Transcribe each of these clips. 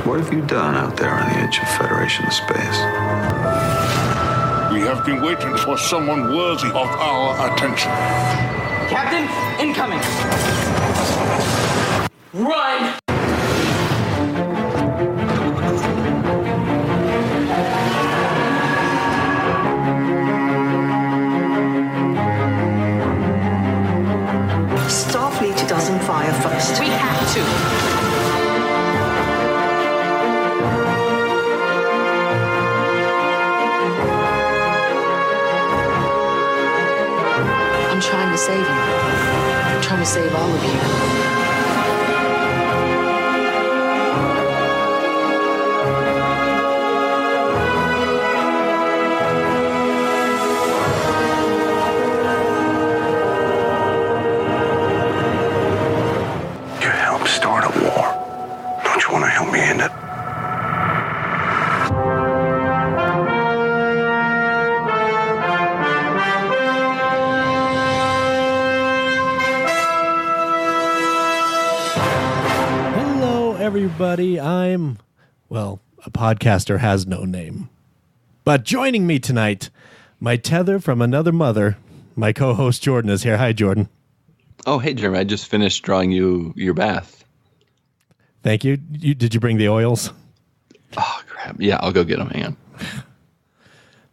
What have you done out there on the edge of Federation space? We have been waiting for someone worthy of our attention. Captain, incoming! Run! Starfleet doesn't fire first. We have to. I'm trying to save him. I'm trying to save all of you. You helped start a war. Don't you want to help me end it? Everybody, a podcaster has no name. But joining me tonight, my tether from another mother, my co-host Jordan is here. Hi, Jordan. Oh, hey, Jeremy. I just finished drawing you your bath. Thank you. Did you bring the oils? Oh, crap. Yeah, I'll go get them. Hang on.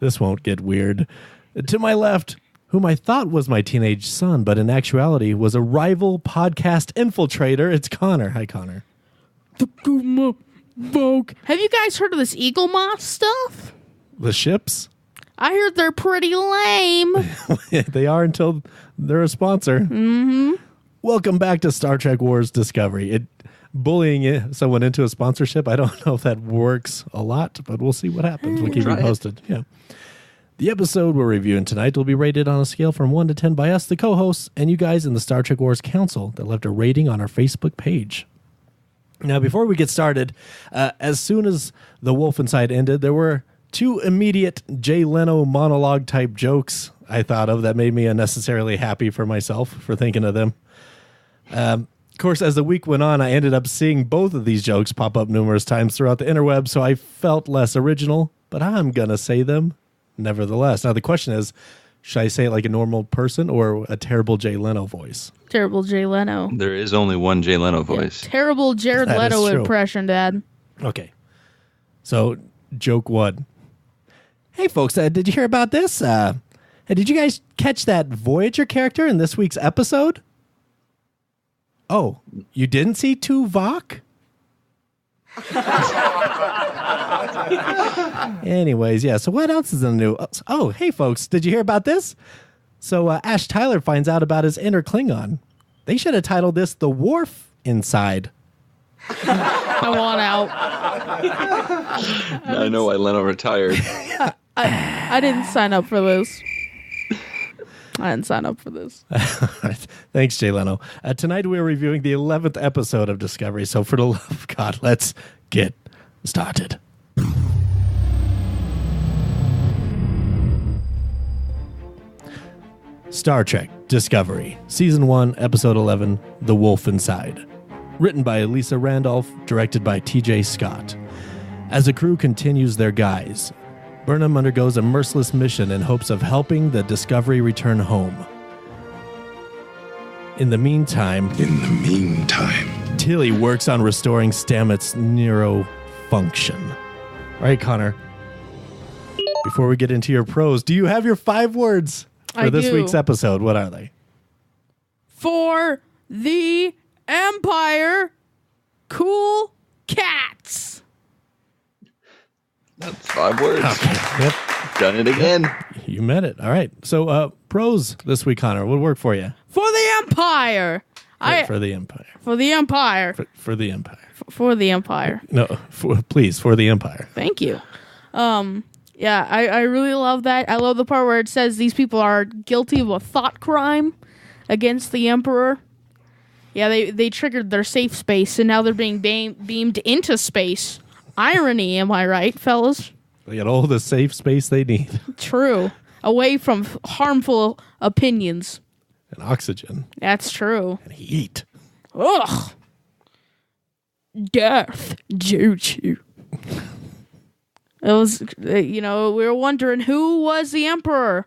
This won't get weird. To my left, whom I thought was my teenage son, but in actuality was a rival podcast infiltrator, it's Connor. Hi, Connor. Have you guys heard of this Eagle Moss stuff? The ships? I heard they're pretty lame. They are until they're a sponsor. Mm-hmm. Welcome back to Star Trek Wars Discovery. Bullying someone into a sponsorship, I don't know if that works a lot, but we'll see what happens. We'll keep you posted. Yeah. The episode we're reviewing tonight will be rated on a scale from 1 to 10 by us, the co-hosts, and you guys in the Star Trek Wars Council that left a rating on our Facebook page. Now, before we get started, as soon as The Wolf Inside ended, there were two immediate Jay Leno monologue-type jokes I thought of that made me unnecessarily happy for myself for thinking of them. Of course, as the week went on, I ended up seeing both of these jokes pop up numerous times throughout the interweb, so I felt less original, but I'm going to say them nevertheless. Now, the question is, should I say it like a normal person or a terrible Jay Leno voice? Terrible Jay Leno. There is only one Jay Leno voice. Yeah, terrible Jared Leto impression, Dad. Okay. So, joke one. Hey, folks, did you hear about this? Did you guys catch that Voyager character in this week's episode? Oh, you didn't see Tuvok? Anyways, yeah, so what else is in the news? Oh, hey, folks, did you hear about this? So Ash Tyler finds out about his inner Klingon. They should have titled this The Wharf Inside. I want out. I know why Leno retired. I didn't sign up for this. Thanks, Jay Leno. Tonight we're reviewing the 11th episode of Discovery, so for the love of God, let's get started. Star Trek Discovery, Season 1, Episode 11, The Wolf Inside. Written by Lisa Randolph, directed by T.J. Scott. As the crew continues their guise, Burnham undergoes a merciless mission in hopes of helping the Discovery return home. In the meantime, Tilly works on restoring Stamets' neurofunction. All right, Connor. Before we get into your prose, do you have your 5 words for this week's episode? What are they? For the Empire, cool cats. That's 5 words. Okay. Yep. Done it again. You meant it. All right. So, prose this week, Connor. What work for you? For the Empire. For the Empire. For the Empire. For the Empire. For the Empire. No, please, for the Empire. Thank you. Yeah, I really love that. I love the part where it says these people are guilty of a thought crime against the Emperor. Yeah, they triggered their safe space, and now they're being beamed into space. Irony, am I right, fellas? They got all the safe space they need. True. Away from harmful opinions. And oxygen. That's true. And heat. Ugh. Darth Joju. It was, we were wondering who was the Emperor.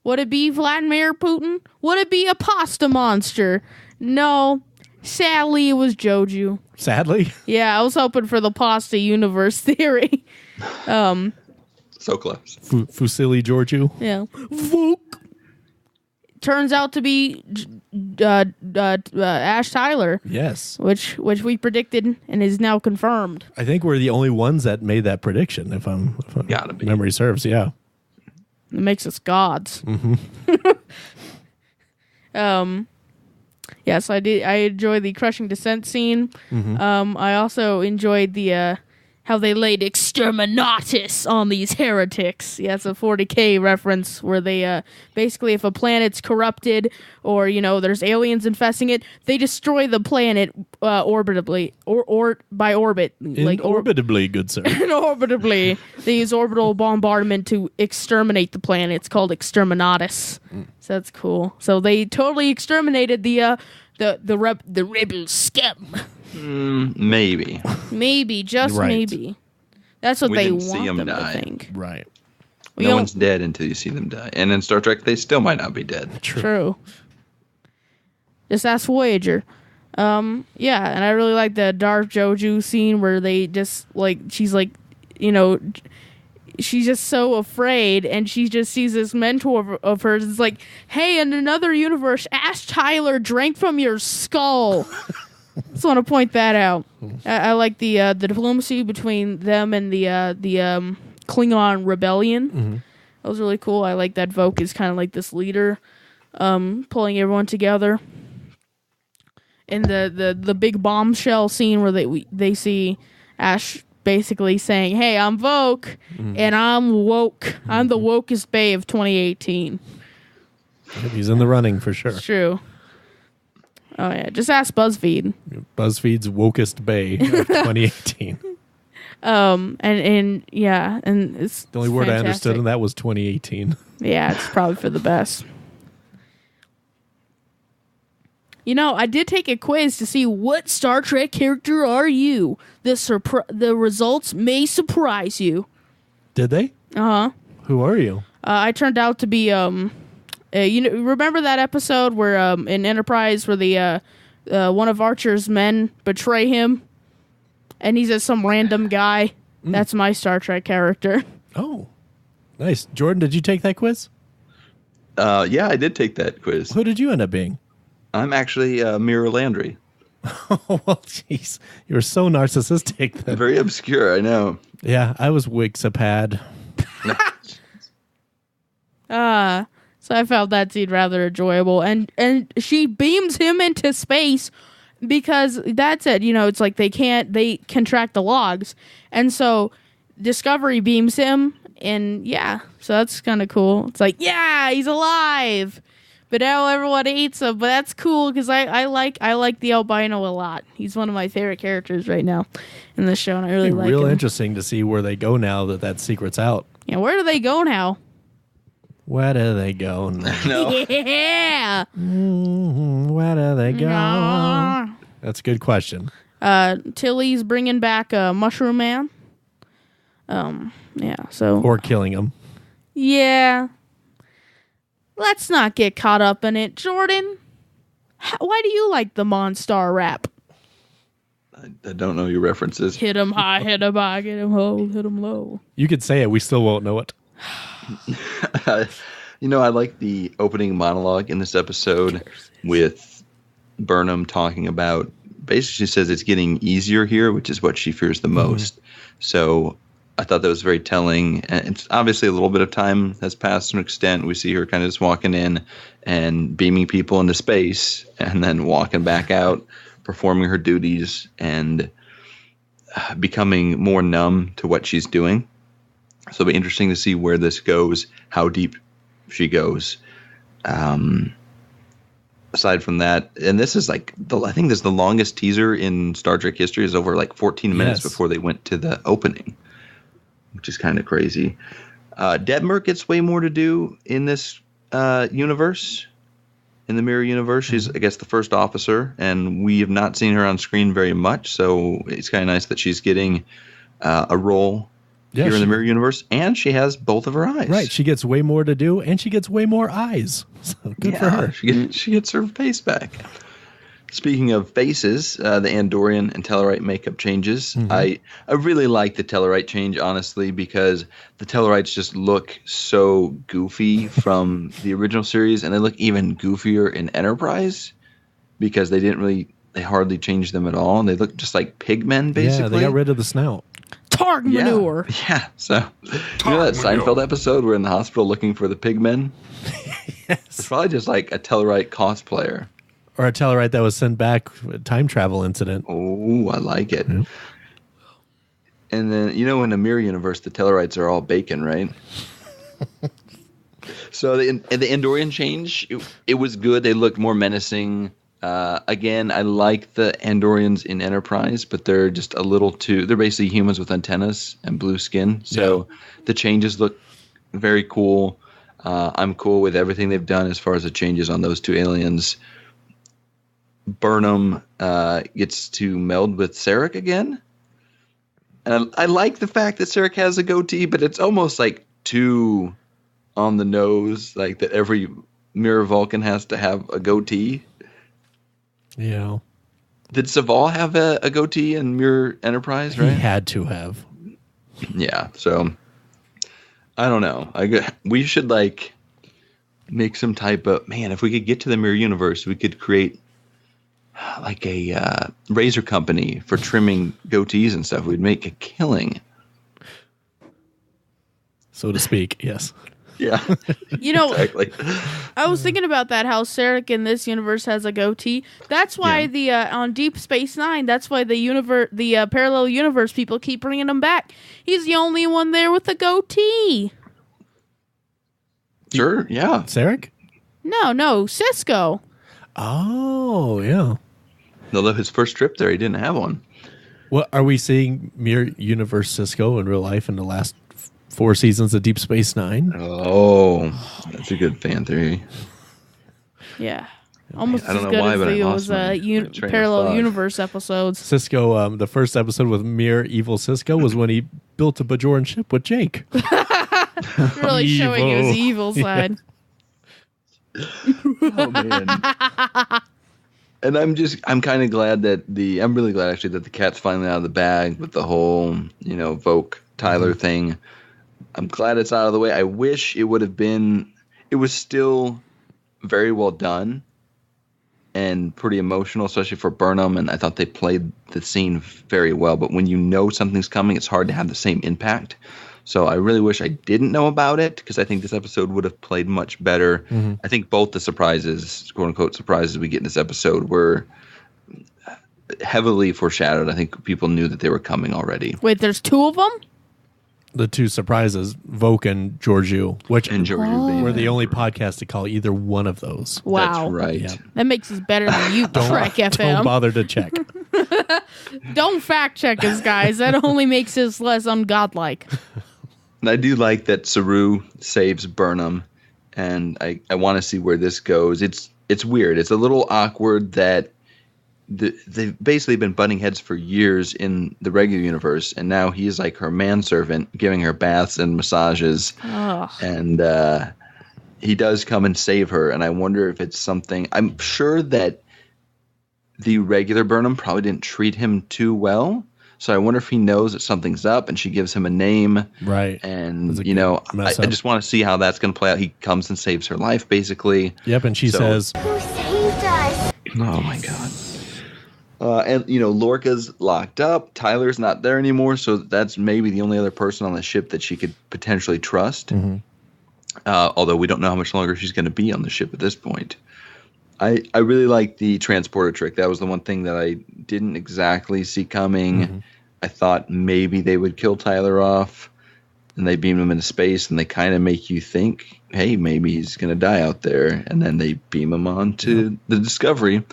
Would it be Vladimir Putin? Would it be a pasta monster? No. Sadly, it was Joju. Sadly? Yeah, I was hoping for the pasta universe theory. So close. Fusilli Georgiou? Yeah. Volk. Turns out to be Ash Tyler. Yes. Which we predicted and is now confirmed. I think we're the only ones that made that prediction, if Gotta be. memory serves, yeah. It makes us gods. Yes, I did. I enjoyed the crushing descent scene. I also enjoyed the how they laid exterminatus on these heretics. Yeah, it's a 40K reference where they basically, if a planet's corrupted or there's aliens infesting it, they destroy the planet orbitably or by orbit. Orbitably, good sir. Orbitably, they use orbital bombardment to exterminate the planet. It's called exterminatus. So that's cool. So they totally exterminated the rebel scum. Maybe. Maybe, just Right. maybe. That's what We they didn't see want 'em them die. to think. Right. We No don't- one's dead until you see them die. And in Star Trek, they still might not be dead. True. Just ask Voyager. Yeah, and I really like the Darth Joju scene where they just she's she's just so afraid, and she just sees this mentor of hers. It's like, hey, in another universe, Ash Tyler drank from your skull. Just want to point that out. I like the diplomacy between them and the Klingon rebellion. That was really cool. I like that Voke is kind of like this leader, pulling everyone together. And the big bombshell scene where they see Ash basically saying, "Hey, I'm Voke, and I'm woke. I'm the wokest bae of 2018." He's in the running for sure. It's true. Oh yeah, just ask BuzzFeed. BuzzFeed's wokest bay of 2018. And yeah, and it's The only word I understood fantastic. in that was 2018. Yeah, it's probably for the best. I did take a quiz to see what Star Trek character are you. The results may surprise you. Did they? Who are you? I turned out to be remember that episode where in Enterprise where the one of Archer's men betray him, and he's just some random guy. That's my Star Trek character. Oh, nice. Jordan, did you take that quiz? Yeah, I did take that quiz. Who did you end up being? I'm actually Mira Landry. Oh, well, jeez. You're so narcissistic. Then. Very obscure, I know. Yeah, I was Wixapad. So I found that scene rather enjoyable, and she beams him into space because that's it. It's like they can track the logs, and so Discovery beams him, and yeah, so that's kind of cool. It's like, yeah, he's alive, but now everyone hates him. But that's cool because I like the albino a lot. He's one of my favorite characters right now in the show, and I really like Real him. interesting to see where they go now that secret's out. Yeah, where do they go now? Where do they go now? No. Yeah. Where do they go? That's a good question. Tilly's bringing back Mushroom Man. Yeah, so Or killing him. yeah. Let's not get caught up in it, Jordan. Why do you like the Monstar rap? I don't know your references. Hit him high, hit him high, get him low, hit him low. You could say it. We still won't know it. I like the opening monologue in this episode with Burnham talking about, basically she says it's getting easier here, which is what she fears the most. So I thought that was very telling. And it's obviously a little bit of time has passed to an extent. We see her kind of just walking in and beaming people into space and then walking back out, performing her duties and becoming more numb to what she's doing. So it'll be interesting to see where this goes, how deep she goes. Aside from that, and this is I think this is the longest teaser in Star Trek history, is over 14 minutes before they went to the opening, which is kind of crazy. Detmer gets way more to do in this universe. in the Mirror Universe. She's, I guess, the first officer, and we have not seen her on screen very much, so it's kind of nice that she's getting a role here in the Mirror Universe, and she has both of her eyes. Right, she gets way more to do, and she gets way more eyes. So good for her. She gets her face back. Speaking of faces, the Andorian and Tellarite makeup changes. I really like the Tellarite change, honestly, because the Tellarites just look so goofy from the original series, and they look even goofier in Enterprise because they hardly changed them at all, and they look just like pigmen, basically. Yeah, they got rid of the snout. Targ manure. Yeah, so you know that Seinfeld episode where in the hospital looking for the pigmen? Yes. It's probably just like a Tellarite cosplayer. Or a Tellarite that was sent back, a time travel incident. Oh, I like it. Yeah. And then, in the Mirror Universe, the Tellarites are all bacon, right? So the Andorian change, it was good. They looked more menacing. Again, I like the Andorians in Enterprise, but they're just a little they're basically humans with antennas and blue skin. So the changes look very cool. I'm cool with everything they've done as far as the changes on those two aliens. Burnham gets to meld with Sarek again. And I like the fact that Sarek has a goatee, but it's almost like too on the nose, like that every Mirror Vulcan has to have a goatee. Yeah. Did Saval have a goatee in Mirror Enterprise, right? He had to have. Yeah, so I don't know. We should make some type of, if we could get to the Mirror Universe, we could create like a razor company for trimming goatees and stuff. We'd make a killing, so to speak. Yes. Yeah. Exactly. I was thinking about that, how Sarek in this universe has a goatee. That's why the on Deep Space Nine, that's why the parallel universe people keep bringing him back. He's the only one there with a goatee. Sure, yeah. Sarek? No, Cisco. Oh, yeah. Although his first trip there, he didn't have one. Well, are we seeing Mirror Universe Cisco in real life in the last 4 seasons of Deep Space Nine? Oh, that's a good fan theory. Yeah. Almost I don't as know good why, as but I those lost my parallel universe episodes. Cisco, the first episode with Mirror Evil Cisco was when he built a Bajoran ship with Jake. Really showing his evil side. Oh, man. And I'm kind of glad I'm really glad actually that the cat's finally out of the bag with the whole, Voke Tyler thing. I'm glad it's out of the way. I wish it was still very well done and pretty emotional, especially for Burnham. And I thought they played the scene very well. But when you know something's coming, it's hard to have the same impact. So I really wish I didn't know about it because I think this episode would have played much better. Mm-hmm. I think both the surprises, quote unquote surprises we get in this episode were heavily foreshadowed. I think people knew that they were coming already. Wait, there's 2 of them? The 2 surprises, Voke and Georgiou, which we're the only podcast to call either one of those. Wow. That's right. Yeah. That makes us better than you, Trek FM. Don't bother to check. Don't fact check us, guys. That only makes us less ungodlike. And I do like that Saru saves Burnham, and I want to see where this goes. It's weird. It's a little awkward that they've basically been butting heads for years in the regular universe, and now he's like her manservant, giving her baths and massages. Ugh. And he does come and save her, and I wonder if it's something. I'm sure that the regular Burnham probably didn't treat him too well. So I wonder if he knows that something's up and she gives him a name. Right. And, I just want to see how that's going to play out. He comes and saves her life, basically. Yep, and she says, "Who saved us?" Oh, my God. And, Lorca's locked up. Tyler's not there anymore, so that's maybe the only other person on the ship that she could potentially trust. Mm-hmm. Although we don't know how much longer she's going to be on the ship at this point. I really like the transporter trick. That was the one thing that I didn't exactly see coming. Mm-hmm. I thought maybe they would kill Tyler off and they beam him into space, and they kind of make you think, hey, maybe he's going to die out there. And then they beam him on to the Discovery.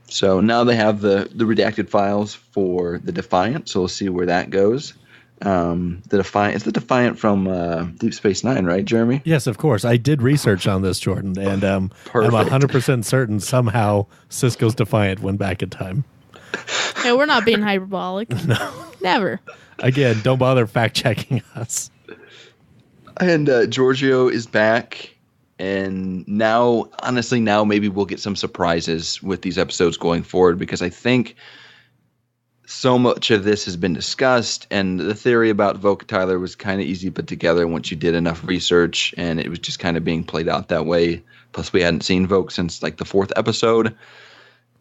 So now they have the redacted files for the Defiant, so we'll see where that goes. The Defiant. It's the Defiant from Deep Space Nine, right, Jeremy? Yes, of course. I did research on this, Jordan, and I'm 100% certain somehow Cisco's Defiant went back in time. Hey, we're not being hyperbolic. No. Never. Again, don't bother fact-checking us. And Giorgio is back. And now, honestly, maybe we'll get some surprises with these episodes going forward, because I think so much of this has been discussed, and the theory about Voke Tyler was kind of easy to put together once you did enough research, and it was just kind of being played out that way. Plus, we hadn't seen Voke since like the 4th episode.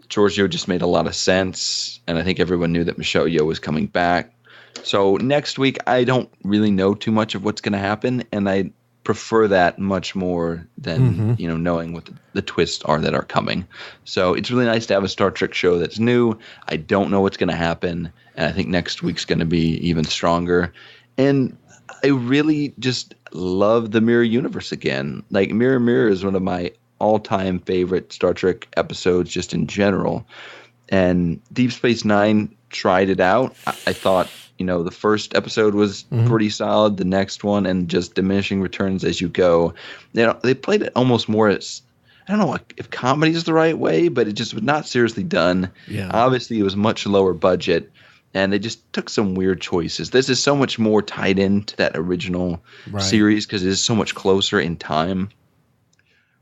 Giorgio just made a lot of sense, and I think everyone knew that Michelle Yeoh was coming back. So next week, I don't really know too much of what's going to happen, and I prefer that much more than knowing what the twists are that are coming. So it's really nice to have a Star Trek show that's new. I don't know what's going to happen, and I think next week's going to be even stronger. And I really just love the Mirror Universe again. Like Mirror Mirror is one of my all-time favorite Star Trek episodes just in general. And Deep Space Nine tried it out. I thought, the first episode was pretty solid. The next one, and just diminishing returns as you go. They played it almost more as, I don't know if comedy is the right way, but it just was not seriously done. Yeah. Obviously, it was much lower budget, and they just took some weird choices. This is so much more tied into that original series because it is so much closer in time.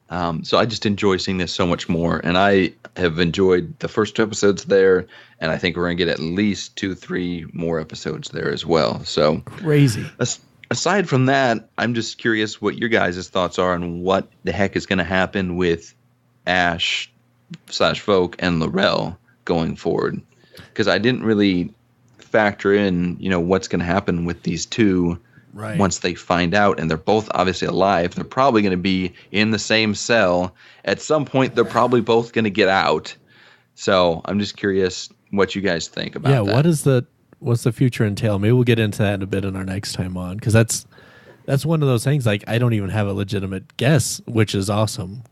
So I just enjoy seeing this so much more, and I have enjoyed the first 2 episodes there, and I think we're going to get at least 2-3 more episodes there as well. So crazy. Aside from that, I'm just curious what your guys' thoughts are on what the heck is going to happen with Ash / Voke and L'Rell going forward, because I didn't really factor in, what's going to happen with these two. Right. Once they find out, and they're both obviously alive, they're probably going to be in the same cell. At some point, they're probably both going to get out. So I'm just curious what you guys think about that. Yeah, what's the future entail? Maybe we'll get into that in a bit in our next time on, because that's one of those things, like, I don't even have a legitimate guess, which is awesome.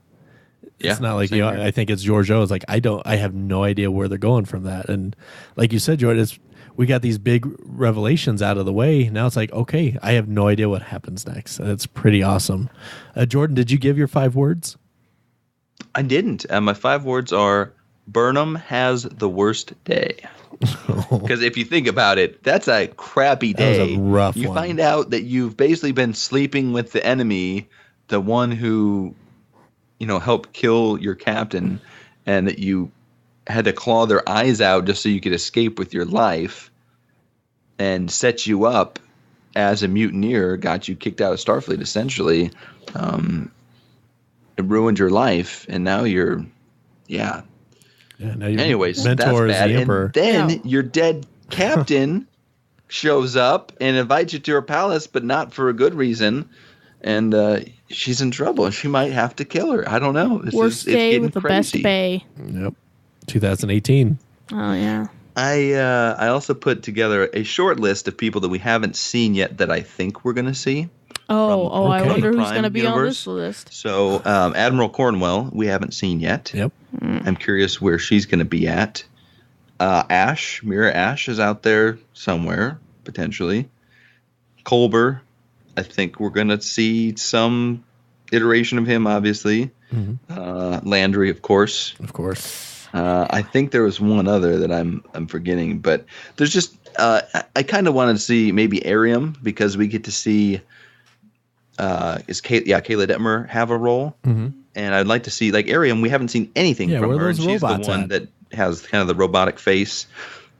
It's not like, I think it's Giorgio. It's like, I have no idea where they're going from that. And like you said, Jordan, we got these big revelations out of the way. Now it's like, okay, I have no idea what happens next. And it's pretty awesome. Jordan, did you give your 5 words? I didn't. My 5 words are, Burnham has the worst day. Because if you think about it, that's a crappy day. That was a rough You one. find out that you've basically been sleeping with the enemy, the one who, helped kill your captain, and that you had to claw their eyes out just so you could escape with your life, and set you up as a mutineer, got you kicked out of Starfleet, essentially. It ruined your life, and now you're, now anyways, that's mentor is bad. the Emperor. And then your dead captain shows up and invites you to her palace, but not for a good reason. And she's in trouble. She might have to kill her. I don't know. Worst day with the best pay. Yep. 2018. Oh, yeah. I also put together a short list of people that we haven't seen yet that I think we're going to see. Oh, I wonder who's Prime going to be on universe. this list. So Admiral Cornwell, we haven't seen yet. Yep. I'm curious where she's going to be at. Ash, Mira Ash is out there somewhere, potentially. Culber, I think we're going to see some iteration of him, obviously. Landry, of course. Of course. I think there was one other that I'm forgetting, but there's just I kind of wanted to see maybe Arium, because we get to see Kayla Detmer have a role, and I'd like to see, like, Arium. We haven't seen anything from where her. those And she's the robots one at? that has kind of the robotic face,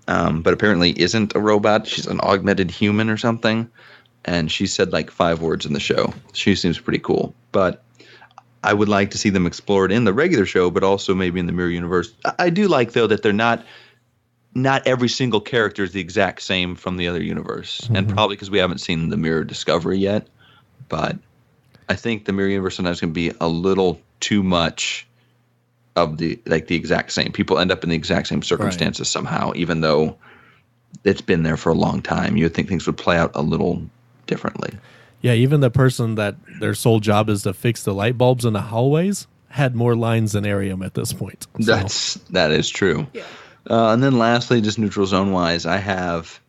but apparently isn't a robot. She's an augmented human or something, and she said like 5 words in the show. She seems pretty cool, but I would like to see them explored in the regular show, but also maybe in the Mirror Universe. I do like, though, that they're not every single character is the exact same from the other universe, and probably because we haven't seen the Mirror Discovery yet. But I think the Mirror Universe sometimes can be a little too much of the exact same. People end up in the exact same circumstances somehow, even though it's been there for a long time. You would think things would play out a little differently. Yeah, even the person that their sole job is to fix the light bulbs in the hallways had more lines than Arium at this point. So. That is true. Yeah. And then lastly, just neutral zone wise, I have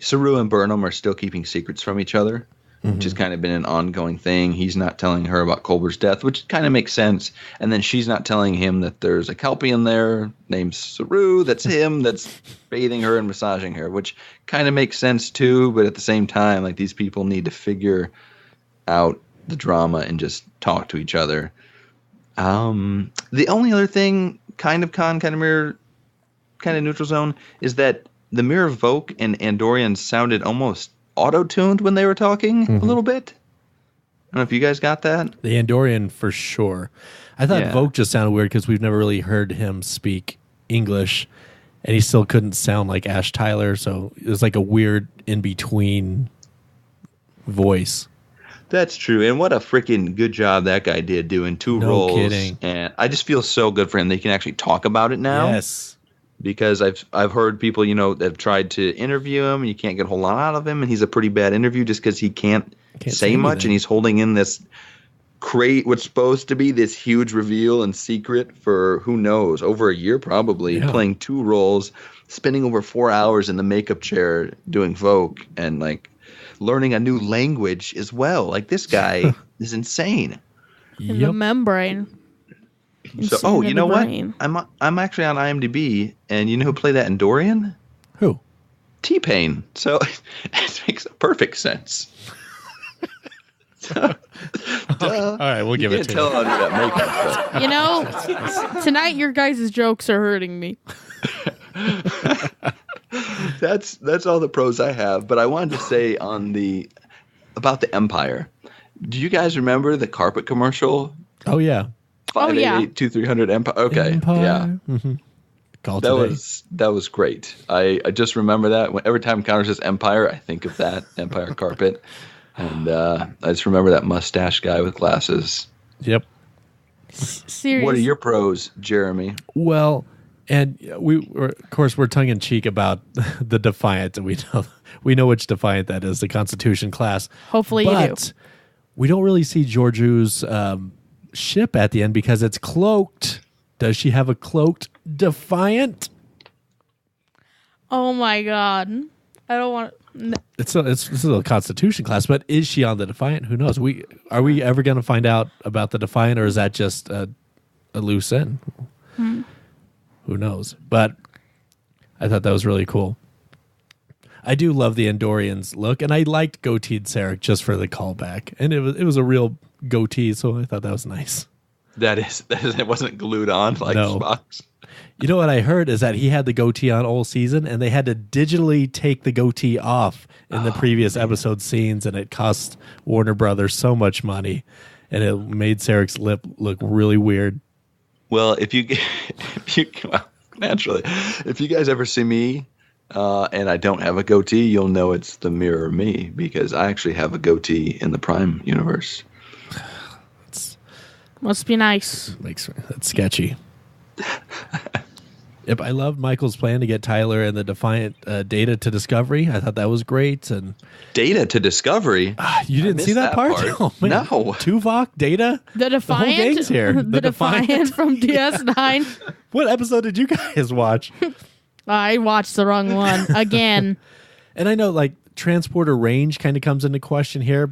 Saru and Burnham are still keeping secrets from each other, which has kind of been an ongoing thing. He's not telling her about Culber's death, which kind of makes sense. And then she's not telling him that there's a Kelpian there named Saru. That's him. That's bathing her and massaging her, which kind of makes sense too. But at the same time, like, these people need to figure out the drama and just talk to each other. The only other thing, kind of mirror, kind of neutral zone, is that the Mirror of Voke and Andorian sounded almost auto-tuned when they were talking a little bit. I don't know if you guys got that. The Andorian for sure. I thought Voke just sounded weird because we've never really heard him speak English, and he still couldn't sound like Ash Tyler, so it was like a weird in-between voice. That's true, and what a freaking good job that guy did doing two roles. No kidding. And I just feel so good for him. They can actually talk about it now. Yes. Because I've heard people, that have tried to interview him, and you can't get a whole lot out of him, and he's a pretty bad interview just because he can't say much, and he's holding in this what's supposed to be this huge reveal and secret for, who knows, over a year probably, playing two roles, spending over 4 hours in the makeup chair doing Vogue, and like learning a new language as well. Like, this guy is insane. In the membrane. So, you know what? I'm actually on IMDb, and you know who played that Andorian? Who? T-Pain. So it makes perfect sense. All right, we'll give it to you. You can't tell under that makeup. Tonight your guys' jokes are hurting me. That's all the pros I have. But I wanted to say about the Empire. Do you guys remember the carpet commercial? Oh yeah. 588-2300 Empire. Okay. Empire. Yeah. Mm-hmm. That was great. I just remember that. Every time Connor says Empire, I think of that Empire carpet. And I just remember that mustache guy with glasses. Yep. Seriously. What are your pros, Jeremy? Well, and we're tongue in cheek about the Defiant, and we know which Defiant that is, the Constitution class. Hopefully you do. We don't really see Georgiou's ship at the end because it's cloaked. Does she have a cloaked Defiant? Oh my god! I don't want. It's a Constitution class, but is she on the Defiant? Who knows? Are we ever going to find out about the Defiant, or is that just a loose end? Who knows? But I thought that was really cool. I do love the Andorian's look, and I liked goateed Sarek just for the callback, and it was a real goatee, so I thought that was nice. That is, it wasn't glued on like Spock's. You know what I heard is that he had the goatee on all season, and they had to digitally take the goatee off in the previous episode scenes, and it cost Warner Brothers so much money, and it made Sarek's lip look really weird. Well, naturally, if you guys ever see me and I don't have a goatee, you'll know it's the mirror me, because I actually have a goatee in the Prime universe. Must be nice. That's sketchy. Yep, I loved Michael's plan to get Tyler and the Defiant data to Discovery. I thought that was great. And data to Discovery? You didn't see that part? Oh, man. No. Tuvok, Data? The Defiant? The whole gang's here. The Defiant from DS9. What episode did you guys watch? I watched the wrong one again. And I know, like, transporter range kind of comes into question here,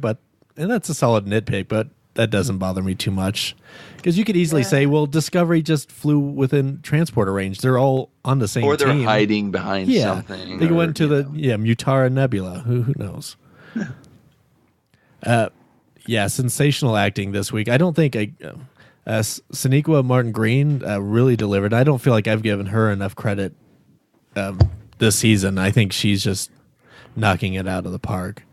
and that's a solid nitpick, but that doesn't bother me too much. Because you could easily say, well, Discovery just flew within transporter range. They're all on the same team. Or they're hiding behind something. They went to the Mutara Nebula. Who knows? Sensational acting this week. I don't think Sonequa Martin Green really delivered. I don't feel like I've given her enough credit this season. I think she's just knocking it out of the park.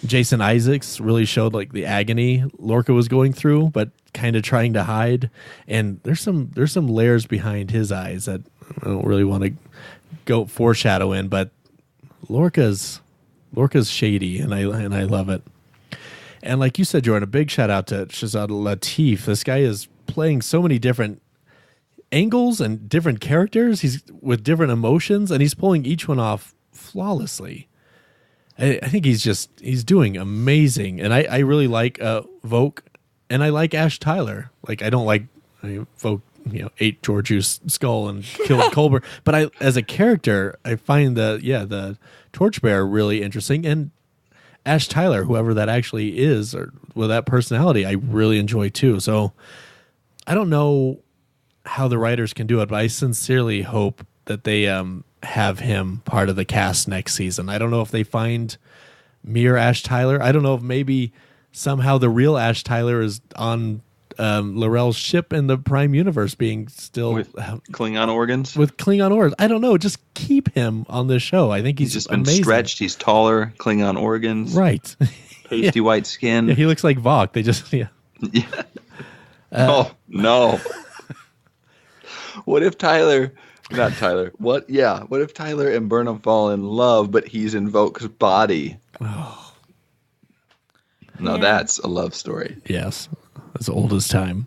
Jason Isaacs really showed like the agony Lorca was going through, but kind of trying to hide. And there's some layers behind his eyes that I don't really want to go foreshadow in, but Lorca's shady, and I love it. And like you said, Jordan, a big shout out to Shazad Latif. This guy is playing so many different angles and different characters. He's with different emotions, and he's pulling each one off flawlessly. I think he's doing amazing, and I really like Vogue, and I like Ash Tyler. Like, I don't like Vogue ate Georgiou's skull and killed Colbert. But as a character, I find the Torchbearer really interesting, and Ash Tyler, whoever that actually is, or with that personality, I really enjoy too. So I don't know how the writers can do it, but I sincerely hope that they have him part of the cast next season. I don't know if they find mere Ash Tyler. I don't know if maybe somehow the real Ash Tyler is on L'Rell's ship in the Prime Universe, being still with Klingon organs. With Klingon organs, I don't know. Just keep him on this show. I think he's just been amazing. Stretched. He's taller. Klingon organs. Right. Pasty white skin. Yeah, he looks like Vok. They just Yeah. Oh no. What if Tyler? Not Tyler. What? Yeah. What if Tyler and Burnham fall in love, but he's in Vok's body? Oh. No, that's a love story. Yes, as old as time.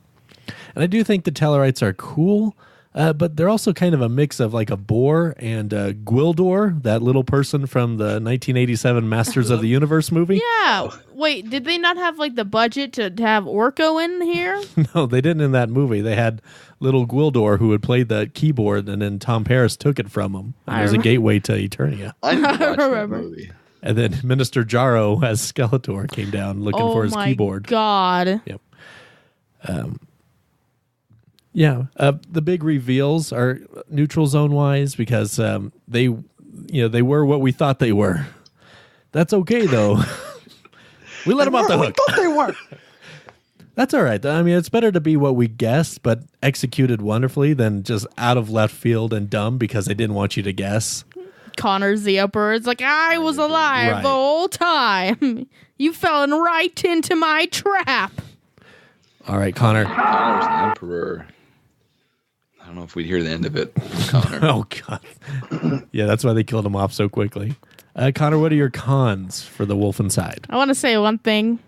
And I do think the Tellarites are cool, but they're also kind of a mix of like a boar and Gwildor, that little person from the 1987 Masters of the Universe movie. Yeah. Wait, did they not have like the budget to have Orko in here? No, they didn't in that movie. They had little Gwildor who had played the keyboard, and then Tom Paris took it from him. It was a gateway to Eternia. I didn't watch that remember. movie. And then Minister Jarro as Skeletor came down looking for his keyboard. Oh my God. Yep. The big reveals are neutral zone wise because they were what we thought they were. That's okay though. We let them off the hook. I thought they were. That's all right. I mean, it's better to be what we guessed, but executed wonderfully than just out of left field and dumb because they didn't want you to guess. Connor's the Emperor. It's like, I was alive Right. the whole time. You fell right into my trap. All right, Connor. Connor's the Emperor. I don't know if we'd hear the end of it, Connor. Oh, God. Yeah, that's why they killed him off so quickly. Connor, what are your cons for the Wolfenside? I want to say one thing.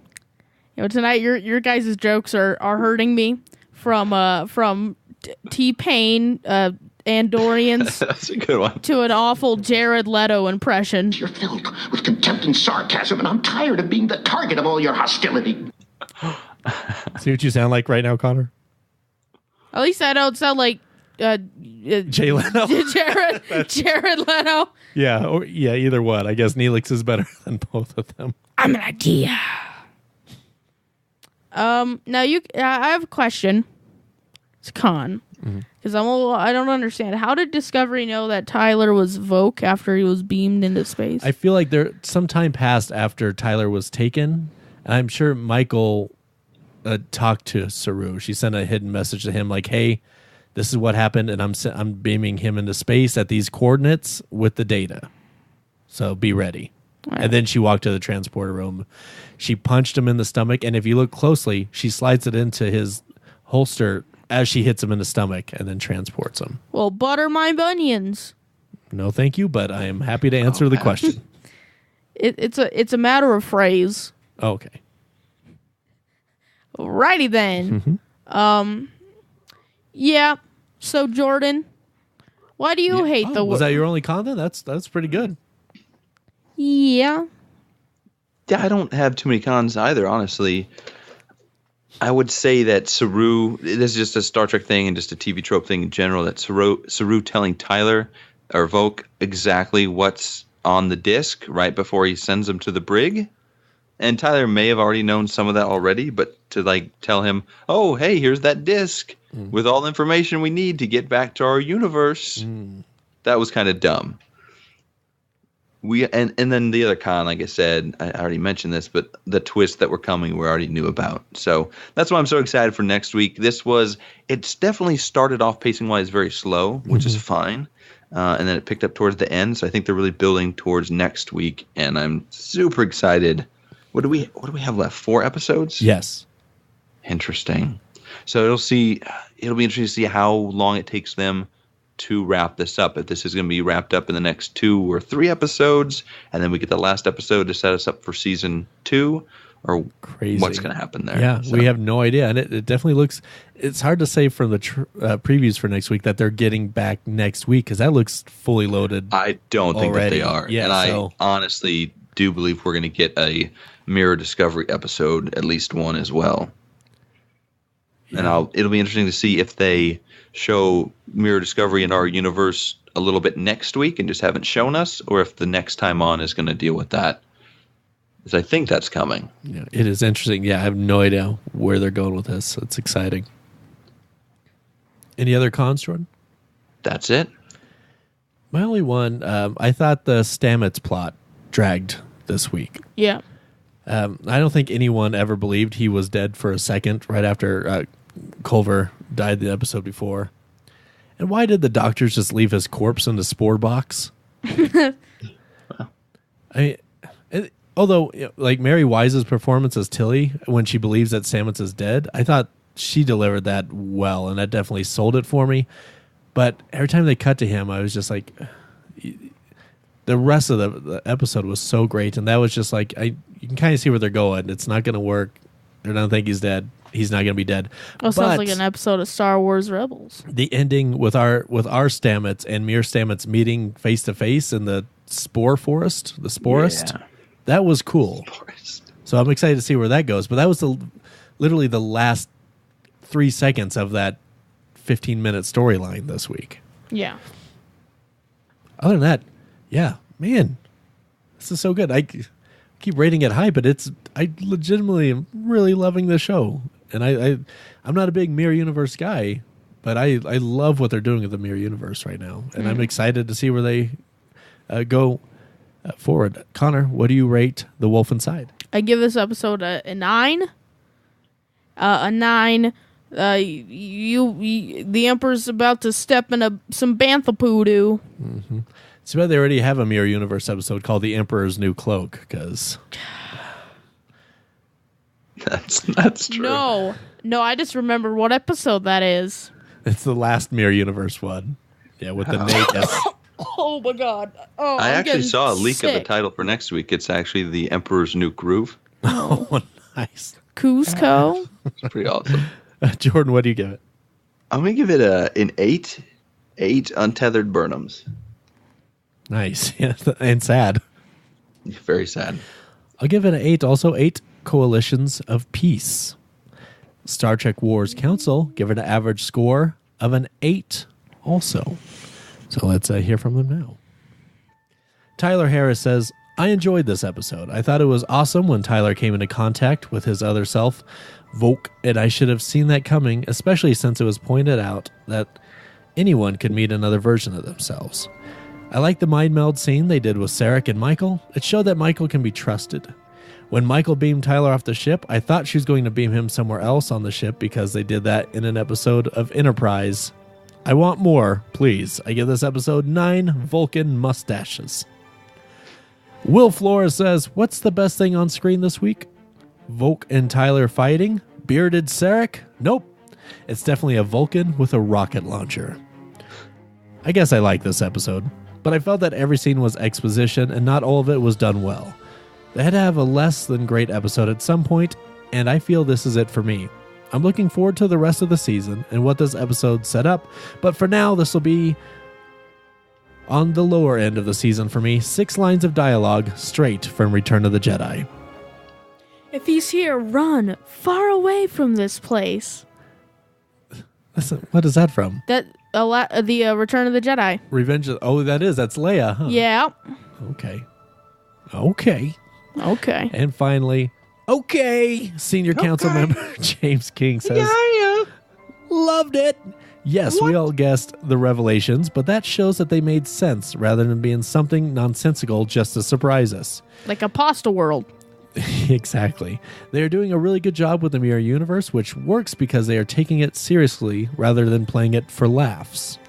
Tonight your guys' jokes are hurting me from T-Pain, Andorians That's a good one. to an awful Jared Leto impression. You're filled with contempt and sarcasm, and I'm tired of being the target of all your hostility. See what you sound like right now, Connor? At least I don't sound like Jay Leno? Jared Leto. Yeah, either one. I guess Neelix is better than both of them. I'm an idea. Now I have a question. It's a con. Because I don't understand. How did Discovery know that Tyler was Voke after he was beamed into space? I feel like there some time passed after Tyler was taken, and I'm sure Michael talked to Saru. She sent a hidden message to him like, "Hey, this is what happened, and I'm beaming him into space at these coordinates with the data. So be ready." Right. And then she walked to the transporter room. She punched him in the stomach, and if you look closely, she slides it into his holster as she hits him in the stomach and then transports him. Well, butter my bunions. No, thank you, but I am happy to answer the question. It's a matter of phrase. Okay. Alrighty then. Yeah. So Jordan, why do you hate the Was that your only con then? That's pretty good. Yeah. Yeah, I don't have too many cons either, honestly. I would say that Saru, this is just a Star Trek thing and just a TV trope thing in general, that Saru telling Tyler or Voke exactly what's on the disc right before he sends him to the brig. And Tyler may have already known some of that already, but to like tell him, oh, hey, here's that disc with all the information we need to get back to our universe. That was kind of dumb. And then the other con, like I said, I already mentioned this, but the twists that were coming we already knew about. So that's why I'm so excited for next week. It's definitely started off pacing-wise very slow, which is fine. And then it picked up towards the end. So I think they're really building towards next week. And I'm super excited. What do we have left? 4 episodes? Yes. Interesting. So it'll be interesting to see how long it takes them to wrap this up. If this is going to be wrapped up in the next 2 or 3 episodes, and then we get the last episode to set us up for season 2, or Crazy. What's going to happen there? Yeah, So, we have no idea, and it definitely looks. It's hard to say from the previews for next week that they're getting back next week because that looks fully loaded. I don't think that they already. are, Yeah, and so- I honestly do believe we're going to get a Mirror Discovery episode, at least one as well. And it'll be interesting to see if they show Mirror Discovery in our universe a little bit next week and just haven't shown us, or if the next time on is going to deal with that. Because I think that's coming. Yeah, it is interesting. Yeah, I have no idea where they're going with this. It's exciting. Any other cons, Jordan? That's it. My only one, I thought the Stamets plot dragged this week. Yeah. I don't think anyone ever believed he was dead for a second right after Culver died the episode before. And why did the doctors just leave his corpse in the spore box? I mean, although, like Mary Wise's performance as Tilly when she believes that Stamets is dead, I thought she delivered that well, and that definitely sold it for me. But every time they cut to him, I was just like, the rest of the episode was so great, and that was just like, you can kind of see where they're going. It's not going to work. They don't think he's dead. He's not going to be dead. Well, sounds like an episode of Star Wars Rebels. The ending with our Stamets and Mir Stamets meeting face to face in the spore forest, the sporest, that was cool. So I'm excited to see where that goes. But that was literally the last 3 seconds of that 15-minute storyline this week. Yeah. Other than that, yeah, man, this is so good. I keep rating it high, but I legitimately am really loving the show. And I'm not a big Mirror Universe guy, but I love what they're doing with the Mirror Universe right now. And I'm excited to see where they go forward. Connor, what do you rate The Wolf Inside? I give this episode a 9. A 9. The Emperor's about to step in some bantha poodoo. Mm-hmm. It's about they already have a Mirror Universe episode called The Emperor's New Cloak, because that's true. No, I just remember what episode that is. It's the last Mirror Universe one. Yeah, with the naked. Oh my god! Oh, I actually saw a leak sick. of the title for next week. It's actually The Emperor's New Groove. Oh, nice. Cusco. It's pretty awesome. Jordan, what do you give it? I'm gonna give it an 8. 8 untethered Burnhams. Nice. Yeah, and sad. Very sad. I'll give it an 8. Also, 8 coalitions of peace. Star Trek Wars Council give it an average score of an 8 also. So let's hear from them now. Tyler Harris says, I enjoyed this episode. I thought it was awesome when Tyler came into contact with his other self, Volk, and I should have seen that coming, especially since it was pointed out that anyone could meet another version of themselves. I like the mind meld scene they did with Sarek and Michael. It showed that Michael can be trusted. When Michael beamed Tyler off the ship, I thought she was going to beam him somewhere else on the ship because they did that in an episode of Enterprise. I want more, please. I give this episode 9 Vulcan mustaches. Will Flores says, what's the best thing on screen this week? Volk and Tyler fighting? Bearded Sarek? Nope. It's definitely a Vulcan with a rocket launcher. I guess I like this episode, but I felt that every scene was exposition and not all of it was done well. They had to have a less than great episode at some point, and I feel this is it for me. I'm looking forward to the rest of the season and what this episode set up, but for now this will be on the lower end of the season for me. 6 lines of dialogue straight from Return of the Jedi. If he's here, run far away from this place. What is that from? The Return of the Jedi. Revenge of... Oh, that's Leia, huh? Yeah. Okay. And finally, Senior Council member James King says, loved it. Yes, we all guessed the revelations, but that shows that they made sense rather than being something nonsensical just to surprise us. Like a pasta world. Exactly. They are doing a really good job with the Mirror Universe, which works because they are taking it seriously rather than playing it for laughs.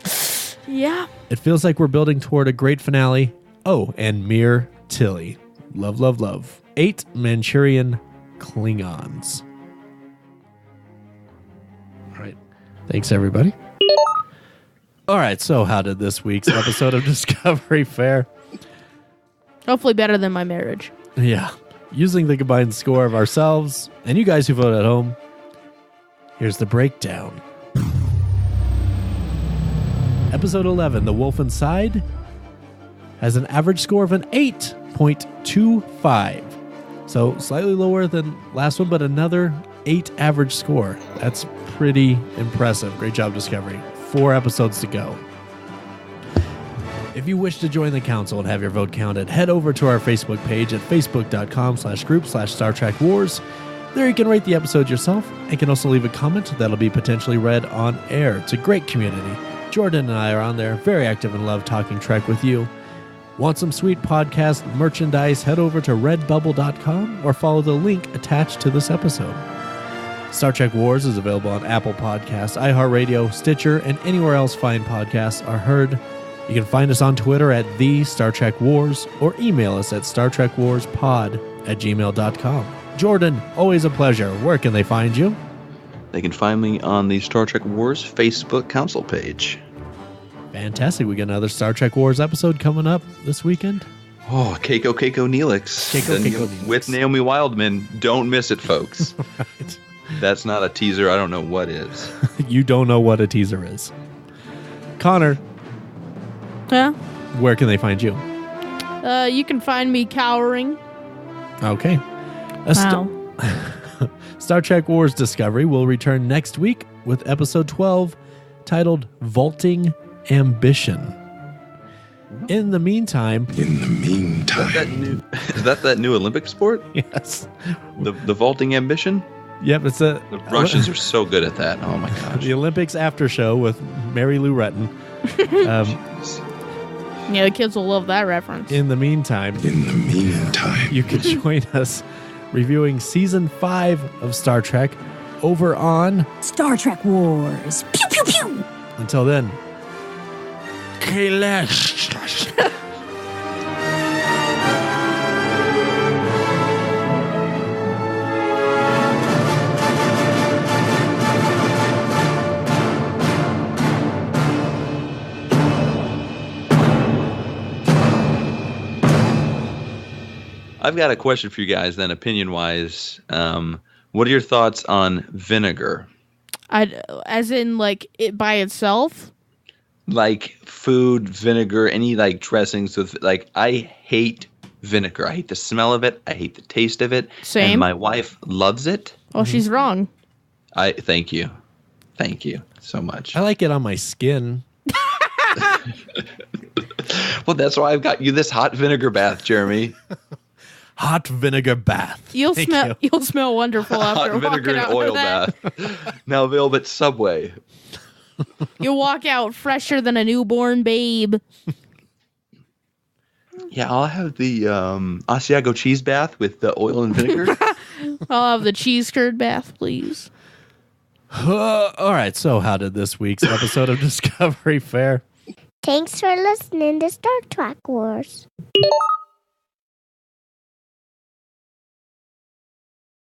Yeah. It feels like we're building toward a great finale. Oh, and Mir Tilly. Love, love, love. 8 Manchurian Klingons. All right. Thanks, everybody. All right, so how did this week's episode of Discovery fare? Hopefully better than my marriage. Yeah. Using the combined score of ourselves and you guys who vote at home, here's the breakdown. Episode 11, The Wolf Inside, has an average score of an 8.25. So slightly lower than last one, but another 8 average score. That's pretty impressive. Great job, Discovery. 4 episodes to go. If you wish to join the council and have your vote counted, head over to our Facebook page at facebook.com/group/Star Trek Wars. There you can rate the episode yourself and can also leave a comment that'll be potentially read on air. It's a great community. Jordan and I are on there, very active and love talking Trek with you. Want some sweet podcast merchandise? Head over to redbubble.com or follow the link attached to this episode. Star Trek Wars is available on Apple Podcasts, iHeartRadio, Stitcher, and anywhere else fine podcasts are heard. You can find us on Twitter at @StarTrekWars or email us at StarTrekWarsPod@gmail.com. Jordan, always a pleasure. Where can they find you? They can find me on the Star Trek Wars Facebook Council page. Fantastic. We got another Star Trek Wars episode coming up this weekend. Oh, Keiko Neelix. Neelix. With Naomi Wildman. Don't miss it, folks. Right. That's not a teaser. I don't know what is. You don't know what a teaser is. Connor, Yeah. where can they find you? You can find me cowering. Okay. Wow. Star Trek Wars Discovery will return next week with episode 12 titled Vaulting Ambition. In the meantime... Is that new Olympic sport? Yes. The vaulting ambition? Yep, it's The Russians are so good at that. Oh my gosh. the Olympics after show with Mary Lou Retton. Yeah, the kids will love that reference. In the meantime, you can join us reviewing season 5 of Star Trek over on Star Trek Wars. Pew, pew, pew. Until then, I've got a question for you guys then, opinion-wise. What are your thoughts on vinegar? As in, like, it by itself? Like food, vinegar, any like dressings with like I hate vinegar. I hate the smell of it. I hate the taste of it. Same. And my wife loves it. Well, she's wrong. Thank you so much. I like it on my skin. Well, that's why I've got you this hot vinegar bath, Jeremy. Hot vinegar bath. You'll Thank smell. you. You'll smell wonderful after Hot vinegar walking out and oil of that. bath. Now available at Subway. You'll walk out fresher than a newborn babe. Yeah, I'll have the Asiago cheese bath with the oil and vinegar. I'll have the cheese curd bath, please. All right, so how did this week's episode of Discovery fare? Thanks for listening to Star Trek Wars.